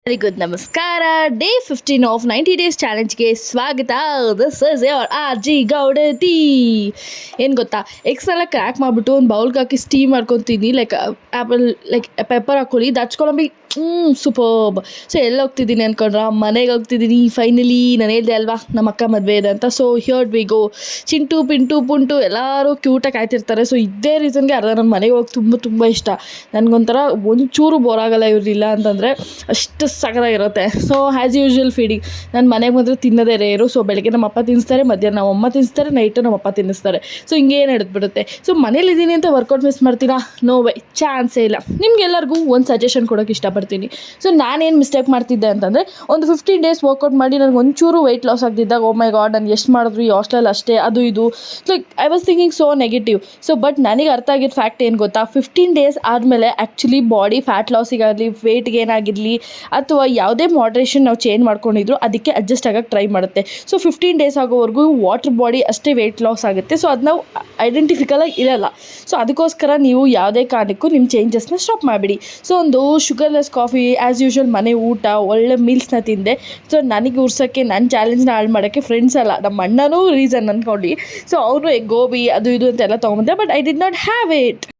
Very good ನಮಸ್ಕಾರ. Day 15 of 90 days ಚಾಲೆಂಜ್ಗೆ ಸ್ವಾಗತ. This is your R G Gowdathi. ಏನು ಗೊತ್ತಾ, ಎಗ್ಸ್ನೆಲ್ಲ ಕ್ರ್ಯಾಕ್ ಮಾಡಿಬಿಟ್ಟು ಒಂದು ಬೌಲ್ಗೆ ಹಾಕಿ ಸ್ಟೀಮ್ ಮಾಡ್ಕೊತೀನಿ. ಲೈಕ್ ಆ್ಯಪಲ್, ಲೈಕ್ ಪೆಪ್ಪರ್ ಹಾಕೊಳ್ಳಿ, ದಚ್ಕೊಳ್ಳಿ. ಸೂಪರ್ಬ್. ಸೊ ಎಲ್ಲಿ ಹೋಗ್ತಿದ್ದೀನಿ ಅಂದ್ಕೊಂಡ್ರ, ಮನೆಗೆ ಹೋಗ್ತಿದ್ದೀನಿ. ಫೈನಲಿ ನಾನು ಹೇಳ್ದೆ ಅಲ್ವಾ ನಮ್ಮ ಅಕ್ಕ ಮದುವೆ ಇದೆ ಅಂತ. So here we go. Chintu Pintu ಪುಂಟು ಎಲ್ಲರೂ ಕ್ಯೂಟಾಗಿ ಕಾಯ್ತಿರ್ತಾರೆ. ಸೊ ಇದೇ ರೀಸನ್ಗೆ ಅರ್ಧ ನನ್ನ ಮನೆಗೆ ಹೋಗಿ ತುಂಬ ಇಷ್ಟ. ನನಗೊಂಥರ ಒಂಚೂರು ಬೋರ್ ಆಗಲ್ಲ ಇವ್ರಿಲ್ಲ ಅಂತಂದರೆ, ಅಷ್ಟು ಸಖತ್ತಾಗಿರುತ್ತೆ. So as usual feeding. ನಾನು ಮನೆಗೆ ಬಂದರೆ ತಿನ್ನೋದೇ ರೇರು. ಸೊ ಬೆಳಗ್ಗೆ ನಮ್ಮ ಅಪ್ಪ ತಿನ್ನಿಸ್ತಾರೆ, ಮಧ್ಯಾಹ್ನ ನಮ್ಮ ಅಮ್ಮ ತಿನ್ನಿಸ್ತಾರೆ, ನೈಟು ನಮ್ಮ ಅಪ್ಪ ತಿನ್ನಿಸ್ತಾರೆ. ಸೊ ಹಿಂಗೆ ನಡೆದ್ಬಿಡುತ್ತೆ. ಸೊ ಮನೇಲಿದ್ದೀನಿ ಅಂತ ವರ್ಕೌಟ್ ಮಿಸ್ ಮಾಡ್ತೀರಾ? ನೋ ವೇ, ಚಾನ್ಸೇ ಇಲ್ಲ. ನಿಮ್ಗೆಲ್ಲರಿಗೂ ಒಂದು ಸಜೆಷನ್ ಕೊಡೋಕ್ಕೆ ಇಷ್ಟಪಡ್ತೀನಿ. ಸೊ ನಾನೇನು ಮಿಸ್ಟೇಕ್ ಮಾಡ್ತಿದ್ದೆ ಅಂತಂದರೆ, ಒಂದು 15 ಡೇಸ್ ವರ್ಕೌಟ್ ಮಾಡಿ ನನಗೆ ಒಂಚೂರು ವೆಯ್ಟ್ ಲಾಸ್ ಆಗ್ತಿದ್ದಾಗ, ಓ ಮೈ ಗಾಡ್ ನಾನು ಎಷ್ಟು ಮಾಡಿದ್ರು ಈ ಹಾಸ್ಟೆಲ್ ಅಷ್ಟೇ, ಅದು ಇದು. Like I was thinking so negative. So but ನನಗೆ ಅರ್ಥ ಆಗಿದ್ದ ಫ್ಯಾಕ್ಟ್ ಏನು ಗೊತ್ತಾ, 15 ಡೇಸ್ ಆದಮೇಲೆ ಆ್ಯಕ್ಚುಲಿ ಬಾಡಿ ಫ್ಯಾಟ್ ಲಾಸಿಗಾಗಲಿ, ವೆಯ್ಟ್ ಗೇನ್ ಆಗಿರಲಿ, ಅಥವಾ ಯಾವುದೇ ಮಾಡ್ರೇಷನ್ ನಾವು ಚೇಂಜ್ ಮಾಡ್ಕೊಂಡಿದ್ರು ಅದಕ್ಕೆ ಅಡ್ಜಸ್ಟ್ ಆಗೋಕ್ಕೆ ಟ್ರೈ ಮಾಡುತ್ತೆ. ಸೊ 15 ಡೇಸ್ ಆಗೋವರೆಗೂ ವಾಟರ್ ಬಾಡಿ ಅಷ್ಟೇ ವೆಯ್ಟ್ ಲಾಸ್ ಆಗುತ್ತೆ. ಸೊ ಅದು ನಾವು ಐಡೆಂಟಿಫಿಕಲಾಗಿ ಇರಲ್ಲ. ಸೊ ಅದಕ್ಕೋಸ್ಕರ ನೀವು ಯಾವುದೇ ಕಾರಣಕ್ಕೂ ನಿಮ್ಮ ಚೇಂಜಸ್ನ ಸ್ಟಾಪ್ ಮಾಡಿಬಿಡಿ. ಸೊ ಒಂದು ಶುಗರ್ಲೆಸ್ ಕಾಫಿ, ಆ್ಯಸ್ ಯೂಶ್ವಲ್ ಮನೆ ಊಟ, ಒಳ್ಳೆ ಮೀಲ್ಸ್ನ ತಿಂದೆ. ಸೊ ನನಗೆ ಉರ್ಸೋಕ್ಕೆ, ನನ್ನ ಚಾಲೆಂಜ್ನ ಹಾಳು ಮಾಡೋಕ್ಕೆ ಫ್ರೆಂಡ್ಸ್ ಅಲ್ಲ, ನಮ್ಮ ಅಣ್ಣನೂ ರೀಸನ್ ಅಂದ್ಕೊಂಡು. ಸೊ ಅವರು ಗೋಬಿ ಅದು ಇದು ಅಂತೆಲ್ಲ ತೊಗೊಂಬಂದೆ, but I did not have it.